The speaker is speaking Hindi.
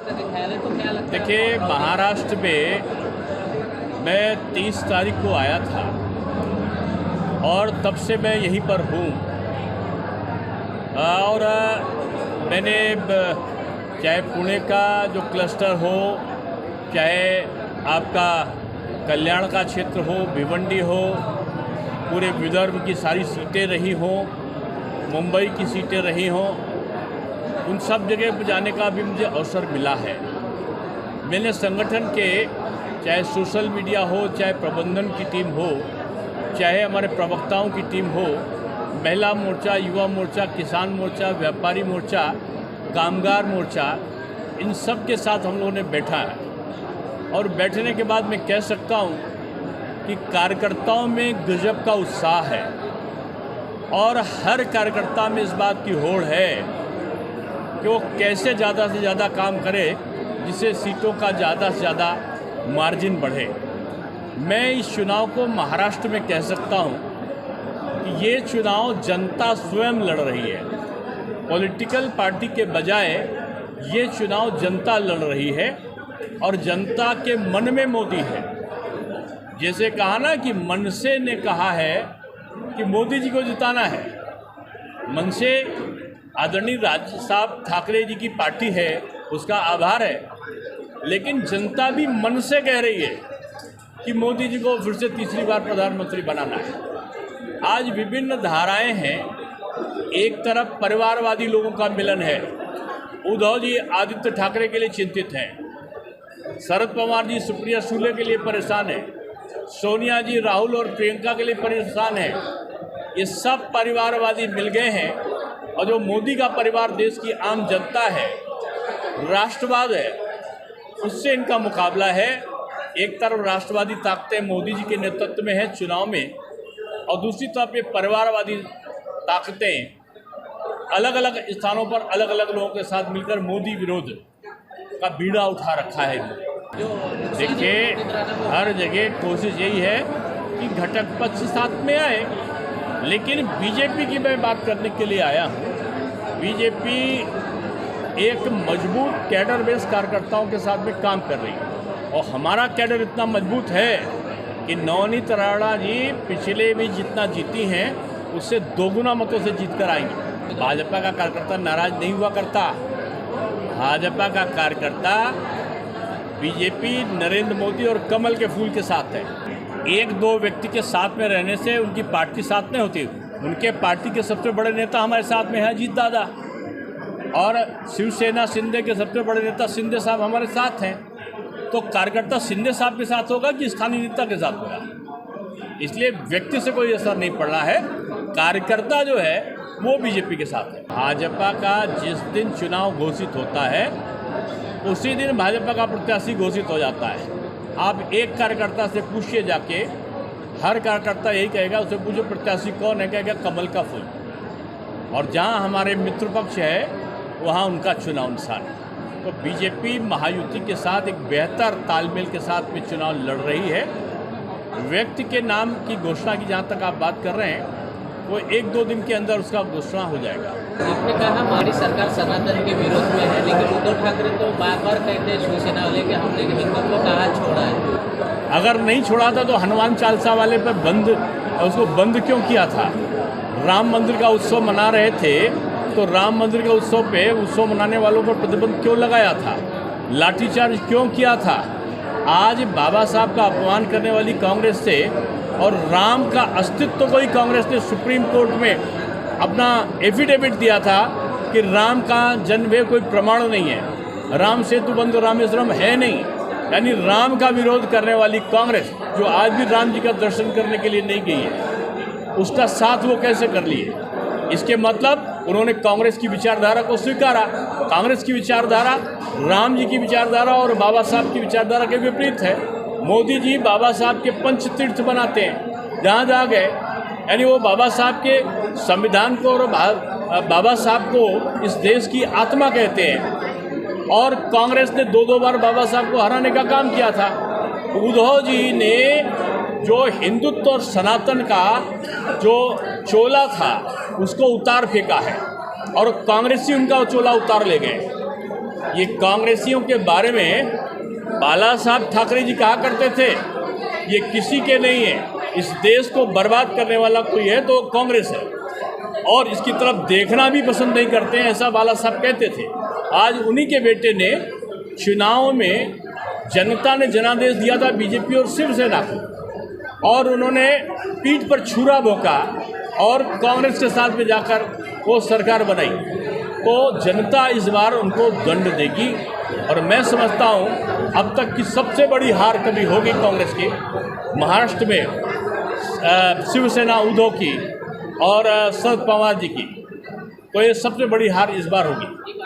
देखिए, महाराष्ट्र में मैं 30 तारीख को आया था और तब से मैं यहीं पर हूँ। और मैंने चाहे पुणे का जो क्लस्टर हो, चाहे आपका कल्याण का क्षेत्र हो, भिवंडी हो, पूरे विदर्भ की सारी सीटें रही हों, मुंबई की सीटें रही हों, उन सब जगह पर जाने का भी मुझे अवसर मिला है। मैंने संगठन के चाहे सोशल मीडिया हो, चाहे प्रबंधन की टीम हो, चाहे हमारे प्रवक्ताओं की टीम हो, महिला मोर्चा, युवा मोर्चा, किसान मोर्चा, व्यापारी मोर्चा, कामगार मोर्चा, इन सब के साथ हम लोगों ने बैठा है। और बैठने के बाद मैं कह सकता हूँ कि कार्यकर्ताओं में गजब का उत्साह है और हर कार्यकर्ता में इस बात की होड़ है कि वो कैसे ज़्यादा से ज़्यादा काम करे जिससे सीटों का ज़्यादा से ज़्यादा मार्जिन बढ़े। मैं इस चुनाव को महाराष्ट्र में कह सकता हूँ कि ये चुनाव जनता स्वयं लड़ रही है। पॉलिटिकल पार्टी के बजाय ये चुनाव जनता लड़ रही है और जनता के मन में मोदी है। जैसे कहा ना कि मनसे ने कहा है कि मोदी जी को जिताना है। मनसे आदरणीय राज साहब ठाकरे जी की पार्टी है, उसका आभार है, लेकिन जनता भी मन से कह रही है कि मोदी जी को फिर से तीसरी बार प्रधानमंत्री बनाना है। आज विभिन्न धाराएं हैं। एक तरफ परिवारवादी लोगों का मिलन है। उद्धव जी आदित्य ठाकरे के लिए चिंतित हैं, शरद पवार जी सुप्रिया सुले के लिए परेशान हैं, सोनिया जी राहुल और प्रियंका के लिए परेशान हैं। ये सब परिवारवादी मिल गए हैं और जो मोदी का परिवार देश की आम जनता है, राष्ट्रवाद है, उससे इनका मुकाबला है। एक तरफ राष्ट्रवादी ताकतें मोदी जी के नेतृत्व में है चुनाव में, और दूसरी तरफ ये परिवारवादी ताकतें अलग अलग स्थानों पर अलग अलग लोगों के साथ मिलकर मोदी विरोध का बीड़ा उठा रखा है। देखिए, हर जगह कोशिश यही है कि घटक पक्ष साथ में आए, लेकिन बीजेपी की मैं बात करने के लिए आया हूँ। बीजेपी एक मजबूत कैडर बेस कार्यकर्ताओं के साथ में काम कर रही है और हमारा कैडर इतना मजबूत है कि नवनीत राणा जी पिछले भी जितना जीती हैं उससे दोगुना मतों से जीत कर आएंगे। भाजपा का कार्यकर्ता नाराज नहीं हुआ करता। भाजपा का कार्यकर्ता बीजेपी, नरेंद्र मोदी और कमल के फूल के साथ है। एक दो व्यक्ति के साथ में रहने से उनकी पार्टी साथ नहीं होती। उनके पार्टी के सबसे बड़े नेता हमारे साथ में है अजीत दादा, और शिवसेना शिंदे के सबसे बड़े नेता शिंदे साहब हमारे साथ हैं। तो कार्यकर्ता शिंदे साहब के साथ होगा कि स्थानीय नेता के साथ होगा, इसलिए व्यक्ति से कोई असर नहीं पड़ रहा है। कार्यकर्ता जो है वो बीजेपी के साथ है। भाजपा का जिस दिन चुनाव घोषित होता है उसी दिन भाजपा का प्रत्याशी घोषित हो जाता है। आप एक कार्यकर्ता से पूछिए जाके, हर कार्यकर्ता यही कहेगा, उससे पूछो प्रत्याशी कौन है, कहेगा कमल का फूल। और जहाँ हमारे मित्र पक्ष है वहाँ उनका चुनाव निशान है। तो बीजेपी महायुति के साथ एक बेहतर तालमेल के साथ में चुनाव लड़ रही है। व्यक्ति के नाम की घोषणा की जहाँ तक आप बात कर रहे हैं, वो एक दो दिन के अंदर उसका घोषणा हो जाएगा। आपने कहा हमारी सरकार सनातन के विरोध में है, लेकिन उद्धव ठाकरे तो बार बार कहते हैं शिवसेना वाले के हमले के विरोध को कहाँ छोड़ा है। अगर नहीं छोड़ा था तो हनुमान चालीसा वाले पर उसको बंद क्यों किया था? राम मंदिर का उत्सव मना रहे थे तो राम मंदिर के उत्सव पे उत्सव मनाने वालों पर प्रतिबंध क्यों लगाया था? लाठीचार्ज क्यों किया था? आज बाबा साहब का अपमान करने वाली कांग्रेस से और राम का अस्तित्व को ही कांग्रेस ने सुप्रीम कोर्ट में अपना एफिडेविट दिया था कि राम का जन्म कोई प्रमाण नहीं है, राम सेतु बंधु रामेश्वरम है नहीं। यानी राम का विरोध करने वाली कांग्रेस जो आज भी राम जी का दर्शन करने के लिए नहीं गई है, उसका साथ वो कैसे कर लिए? इसके मतलब उन्होंने कांग्रेस की विचारधारा को स्वीकारा। कांग्रेस की विचारधारा राम जी की विचारधारा और बाबा साहब की विचारधारा के विपरीत है। मोदी जी बाबा साहब के पंच तीर्थ बनाते हैं जहाँ जहाँ गए, यानी वो बाबा साहब के संविधान को और बाबा साहब को इस देश की आत्मा कहते हैं। और कांग्रेस ने दो बार बाबा साहब को हराने का काम किया था। उद्धव जी ने जो हिंदुत्व और सनातन का जो चोला था उसको उतार फेंका है और कांग्रेसी उनका चोला उतार ले गए। ये कांग्रेसियों के बारे में बाला साहब ठाकरे जी कहा करते थे, ये किसी के नहीं है, इस देश को बर्बाद करने वाला कोई है तो कांग्रेस है, और इसकी तरफ देखना भी पसंद नहीं करते हैं, ऐसा बाला साहब कहते थे। आज उन्हीं के बेटे ने चुनाव में जनता ने जनादेश दिया था बीजेपी और शिवसेना को, और उन्होंने पीठ पर छुरा भोंका और कांग्रेस के साथ में जाकर वो सरकार बनाई। तो जनता इस बार उनको दंड देगी, और मैं समझता हूँ अब तक की सबसे बड़ी हार कभी होगी कांग्रेस की, महाराष्ट्र में शिवसेना उद्धव की और शरद पवार जी की, तो ये सबसे बड़ी हार इस बार होगी।